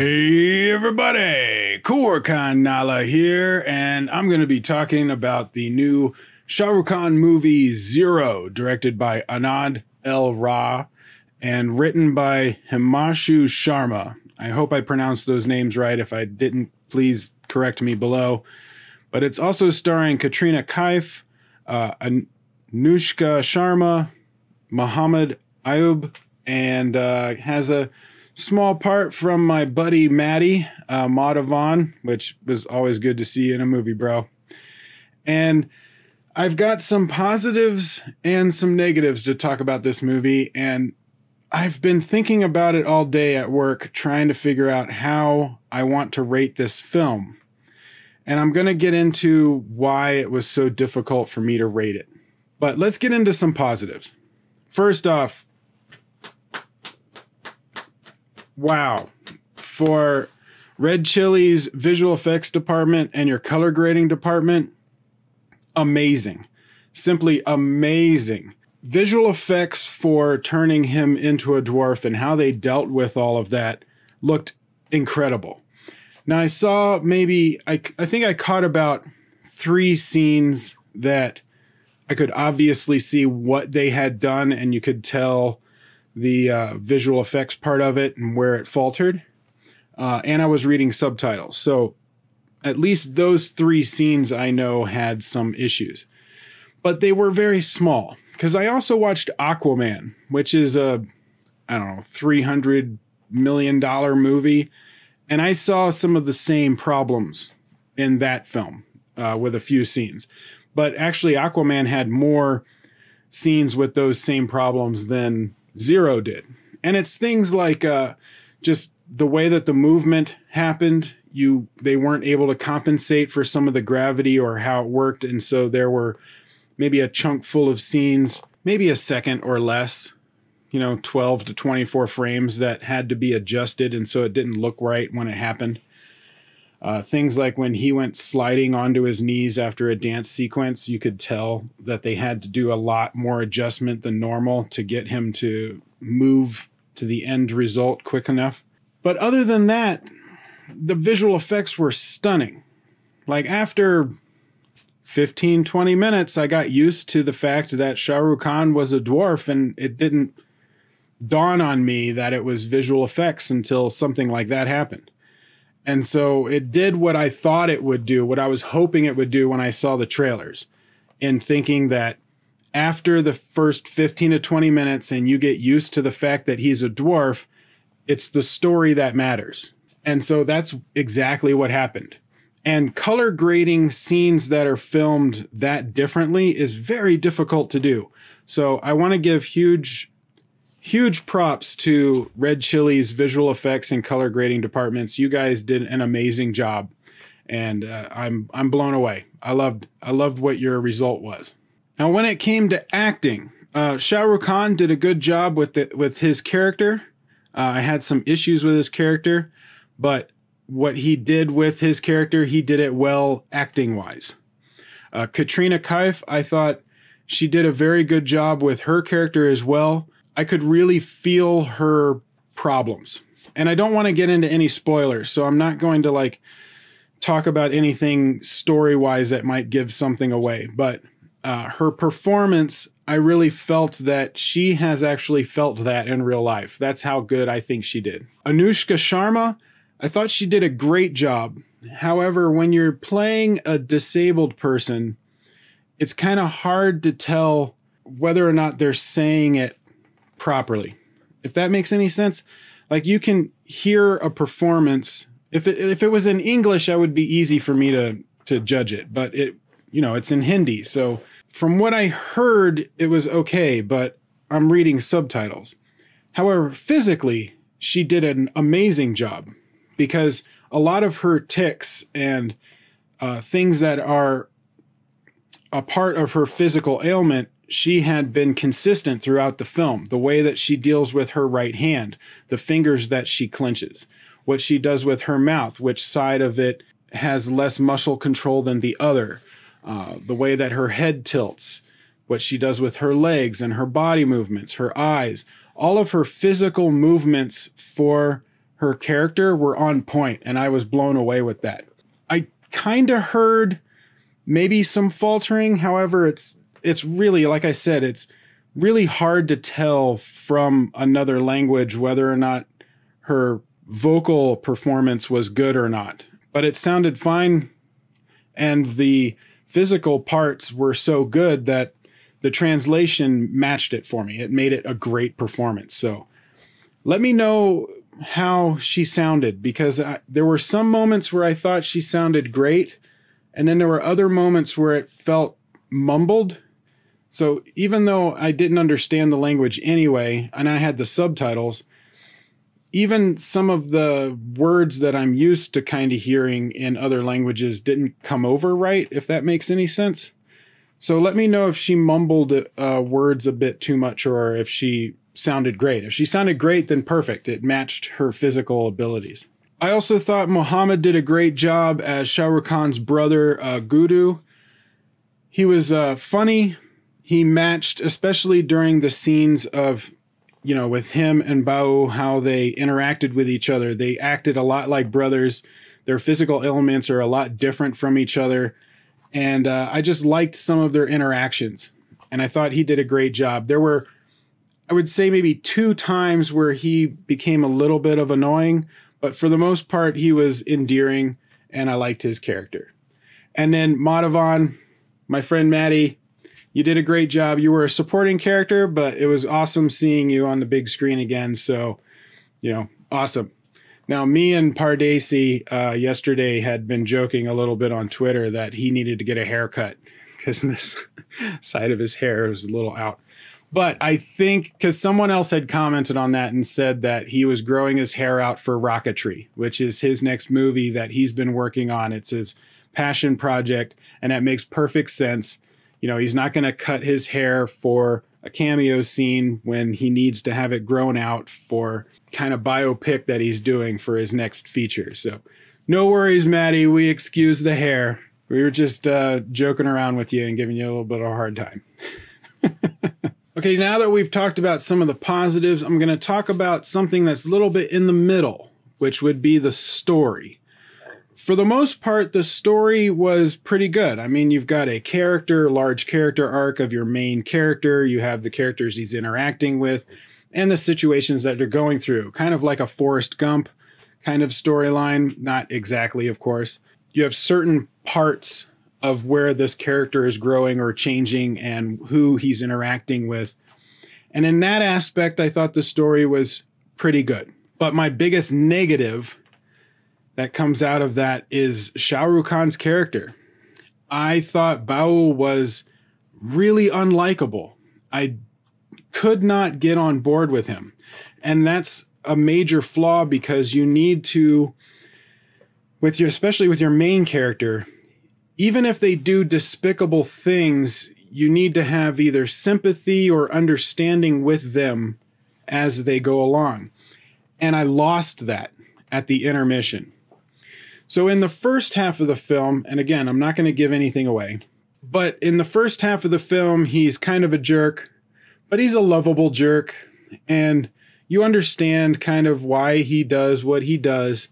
Hey everybody, Koricon here, and I'm going to be talking about the new Shah Rukh Khan movie Zero, directed by Anand L. Ra and written by Himanshu Sharma. I hope I pronounced those names right. If I didn't, please correct me below. But it's also starring Katrina Kaif, Anushka Sharma, Muhammad Ayub, and has a small part from my buddy Maddie Madhavan, which was always good to see in a movie, bro. And I've got some positives and some negatives to talk about this movie, and I've been thinking about it all day at work, trying to figure out how I want to rate this film. And I'm going to get into why it was so difficult for me to rate it. But let's get into some positives. First off, wow. For Red Chili's visual effects department and your color grading department, amazing. Simply amazing. Visual effects for turning him into a dwarf and how they dealt with all of that looked incredible. Now I saw maybe, I think I caught about 3 scenes that I could obviously see what they had done, and you could tell the visual effects part of it and where it faltered. And I was reading subtitles. So at least those 3 scenes I know had some issues. But they were very small. Because I also watched Aquaman, which is a, I don't know, $300 million movie. And I saw some of the same problems in that film with a few scenes. But actually, Aquaman had more scenes with those same problems than Zero did. And it's things like just the way that the movement happened. They weren't able to compensate for some of the gravity or how it worked. And so there were maybe a chunk full of scenes, maybe a second or less, 12 to 24 frames that had to be adjusted. And so it didn't look right when it happened. Things like when he went sliding onto his knees after a dance sequence, you could tell that they had to do a lot more adjustment than normal to get him to move to the end result quick enough. But other than that, the visual effects were stunning. Like after 15, 20 minutes, I got used to the fact that Shah Rukh Khan was a dwarf, and it didn't dawn on me that it was visual effects until something like that happened. And so it did what I thought it would do, what I was hoping it would do when I saw the trailers, in thinking that after the first 15 to 20 minutes and you get used to the fact that he's a dwarf, it's the story that matters. And so that's exactly what happened. And color grading scenes that are filmed that differently is very difficult to do. So I want to give huge props to Red Chili's visual effects and color grading departments. You guys did an amazing job, and I'm blown away. I loved what your result was. Now, when it came to acting, Shah Rukh Khan did a good job with his character. I had some issues with his character, but what he did with his character, he did it well acting-wise. Katrina Kaif, I thought she did a very good job with her character as well. I could really feel her problems. And I don't want to get into any spoilers, so I'm not going to talk about anything story-wise that might give something away. But her performance, I really felt that she has actually felt that in real life. That's how good I think she did. Anushka Sharma, I thought she did a great job. However, when you're playing a disabled person, it's kind of hard to tell whether or not they're saying it properly. If that makes any sense. Like, you can hear a performance. If it was in English, that would be easy for me to judge it. But it's in Hindi. So from what I heard, it was okay, but I'm reading subtitles. However, physically, she did an amazing job, because a lot of her tics and things that are a part of her physical ailment, she had been consistent throughout the film. The way that she deals with her right hand, the fingers that she clenches, what she does with her mouth, which side of it has less muscle control than the other, the way that her head tilts, what she does with her legs and her body movements, her eyes, all of her physical movements for her character were on point, and I was blown away with that. I kind of heard maybe some faltering. However, it's really, like I said, it's really hard to tell from another language whether or not her vocal performance was good or not. But it sounded fine, and the physical parts were so good that the translation matched it for me. It made it a great performance. So let me know how she sounded, because there were some moments where I thought she sounded great, and then there were other moments where it felt mumbled. So even though I didn't understand the language anyway, and I had the subtitles, even some of the words that I'm used to kind of hearing in other languages didn't come over right, if that makes any sense. So let me know if she mumbled words a bit too much, or if she sounded great. If she sounded great, then perfect. It matched her physical abilities. I also thought Mohammed did a great job as Shah Rukh Khan's brother, Gudu. He was funny. He matched, especially during the scenes of, you know, with him and Bao, how they interacted with each other. They acted a lot like brothers. Their physical elements are a lot different from each other. And I just liked some of their interactions. And I thought he did a great job. There were, I would say, maybe 2 times where he became a little bit of annoying. But for the most part, he was endearing, and I liked his character. And then Madhavan, my friend Maddie, you did a great job. You were a supporting character, but it was awesome seeing you on the big screen again. So, you know, awesome. Now, me and Pardesi yesterday had been joking a little bit on Twitter that he needed to get a haircut because this side of his hair was a little out. But I think because someone else had commented on that and said that he was growing his hair out for Rocketry, which is his next movie that he's been working on. It's his passion project, and that makes perfect sense. You know, he's not going to cut his hair for a cameo scene when he needs to have it grown out for kind of biopic that he's doing for his next feature. So no worries, Maddie. We excuse the hair. We were just joking around with you and giving you a little bit of a hard time. Okay, now that we've talked about some of the positives, I'm going to talk about something that's a little bit in the middle, which would be the story. For the most part, the story was pretty good. I mean, you've got a large character arc of your main character. You have the characters he's interacting with and the situations that they're going through. Kind of like a Forrest Gump kind of storyline. Not exactly, of course. You have certain parts of where this character is growing or changing and who he's interacting with. And in that aspect, I thought the story was pretty good. But my biggest negative that comes out of that is Shah Rukh Khan's character. I thought Bao was really unlikable. I could not get on board with him. And that's a major flaw because you need to, especially with your main character, even if they do despicable things, you need to have either sympathy or understanding with them as they go along. And I lost that at the intermission. So in the first half of the film, and again, I'm not going to give anything away, but in the first half of the film, he's kind of a jerk, but he's a lovable jerk. And you understand kind of why he does what he does.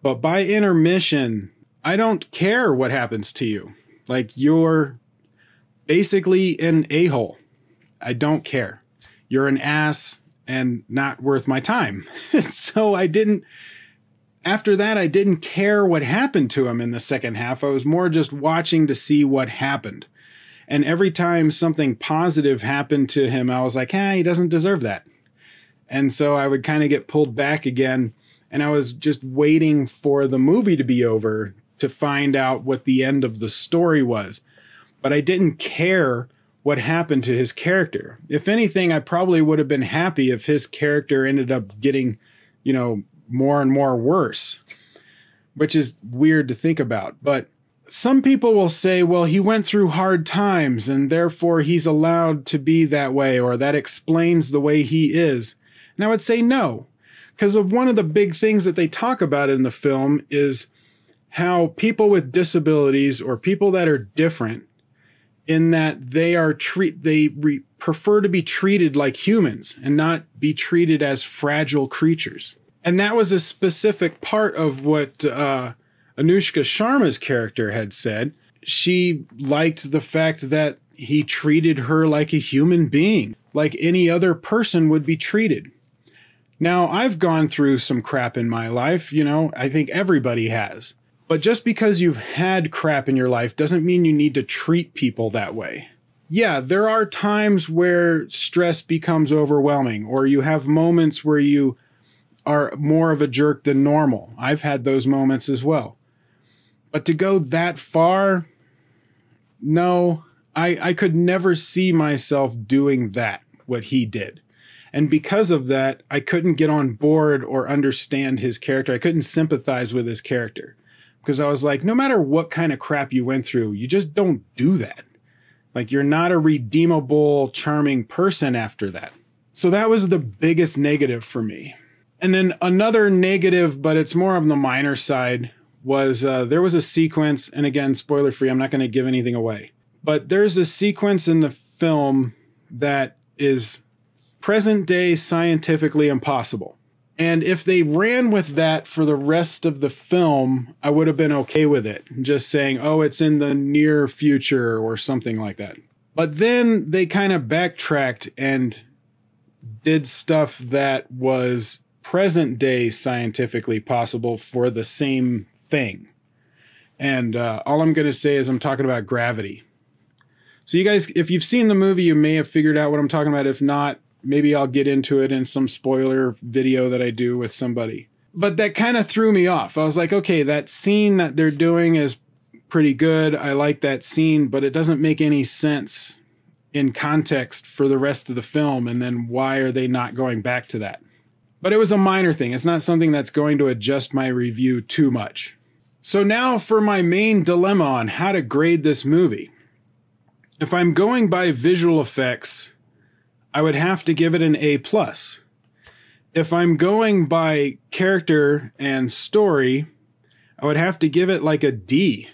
But by intermission, I don't care what happens to you. Like, you're basically an a-hole. I don't care. You're an ass and not worth my time. So after that, I didn't care what happened to him in the second half. I was more just watching to see what happened. And every time something positive happened to him, I was like, he doesn't deserve that. And so I would kind of get pulled back again. And I was just waiting for the movie to be over to find out what the end of the story was. But I didn't care what happened to his character. If anything, I probably would have been happy if his character ended up getting, more and more worse, which is weird to think about. But some people will say, well, he went through hard times and therefore he's allowed to be that way, or that explains the way he is. And I would say no, because of one of the big things that they talk about in the film is how people with disabilities or people that are different, in that they prefer to be treated like humans and not be treated as fragile creatures. And that was a specific part of what Anushka Sharma's character had said. She liked the fact that he treated her like a human being, like any other person would be treated. Now, I've gone through some crap in my life, you know, I think everybody has. But just because you've had crap in your life doesn't mean you need to treat people that way. Yeah, there are times where stress becomes overwhelming, or you have moments where you are more of a jerk than normal. I've had those moments as well. But to go that far, no, I could never see myself doing that, what he did. And because of that, I couldn't get on board or understand his character. I couldn't sympathize with his character. Because I was like, no matter what kind of crap you went through, you just don't do that. Like, you're not a redeemable, charming person after that. So that was the biggest negative for me. And then another negative, but it's more on the minor side, was there was a sequence, and again, spoiler free, I'm not going to give anything away. But there's a sequence in the film that is present day scientifically impossible. And if they ran with that for the rest of the film, I would have been okay with it. Just saying, oh, it's in the near future or something like that. But then they kind of backtracked and did stuff that was present day scientifically possible for the same thing. And all I'm going to say is I'm talking about gravity. So you guys, if you've seen the movie, you may have figured out what I'm talking about. If not, maybe I'll get into it in some spoiler video that I do with somebody. But that kind of threw me off. I was like, okay, that scene that they're doing is pretty good. I like that scene, but it doesn't make any sense in context for the rest of the film. And then why are they not going back to that? But it was a minor thing. It's not something that's going to adjust my review too much. So now for my main dilemma on how to grade this movie. If I'm going by visual effects, I would have to give it an A+. If I'm going by character and story, I would have to give it like a D.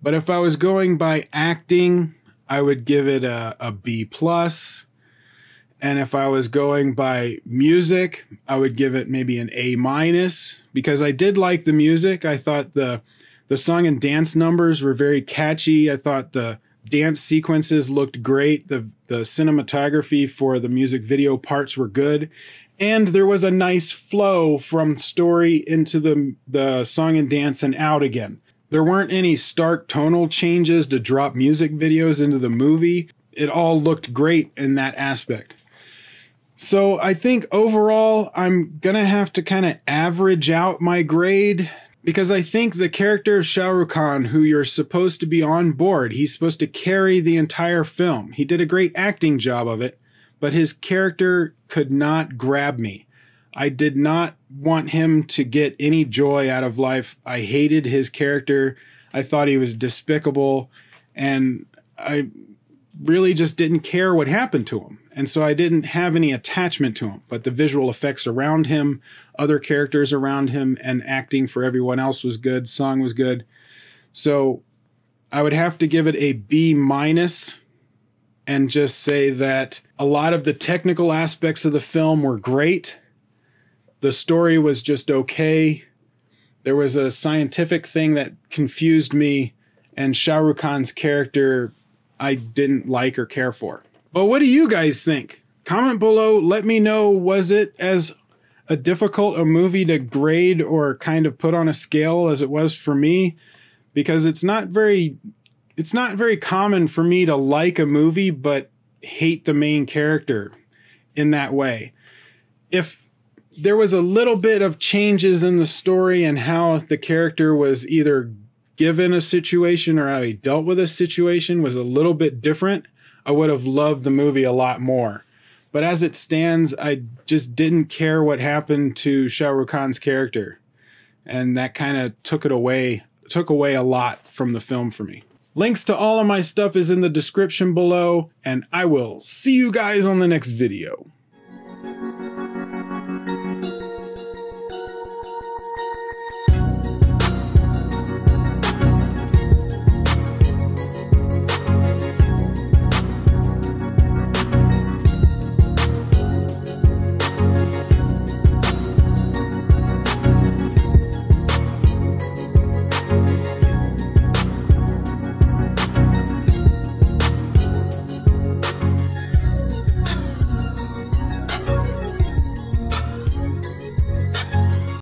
But if I was going by acting, I would give it a B+. And if I was going by music, I would give it maybe an A-, because I did like the music. I thought the song and dance numbers were very catchy. I thought the dance sequences looked great. The cinematography for the music video parts were good. And there was a nice flow from story into the song and dance and out again. There weren't any stark tonal changes to drop music videos into the movie. It all looked great in that aspect. So I think overall, I'm going to have to kind of average out my grade, because I think the character of Shah Rukh Khan, who you're supposed to be on board, he's supposed to carry the entire film. He did a great acting job of it, but his character could not grab me. I did not want him to get any joy out of life. I hated his character. I thought he was despicable, and I really just didn't care what happened to him. And so I didn't have any attachment to him, but the visual effects around him, other characters around him, and acting for everyone else was good. Song was good. So I would have to give it a B- and just say that a lot of the technical aspects of the film were great. The story was just okay. There was a scientific thing that confused me, and Shah Rukh Khan's character I didn't like or care for. But what do you guys think? Comment below, let me know, was it as a difficult a movie to grade or kind of put on a scale as it was for me? Because it's not very common for me to like a movie but hate the main character in that way. If there was a little bit of changes in the story and how the character was either given a situation or how he dealt with a situation was a little bit different, I would have loved the movie a lot more. But as it stands, I just didn't care what happened to Shah Rukh Khan's character. And that kind of took away a lot from the film for me. Links to all of my stuff is in the description below, and I will see you guys on the next video.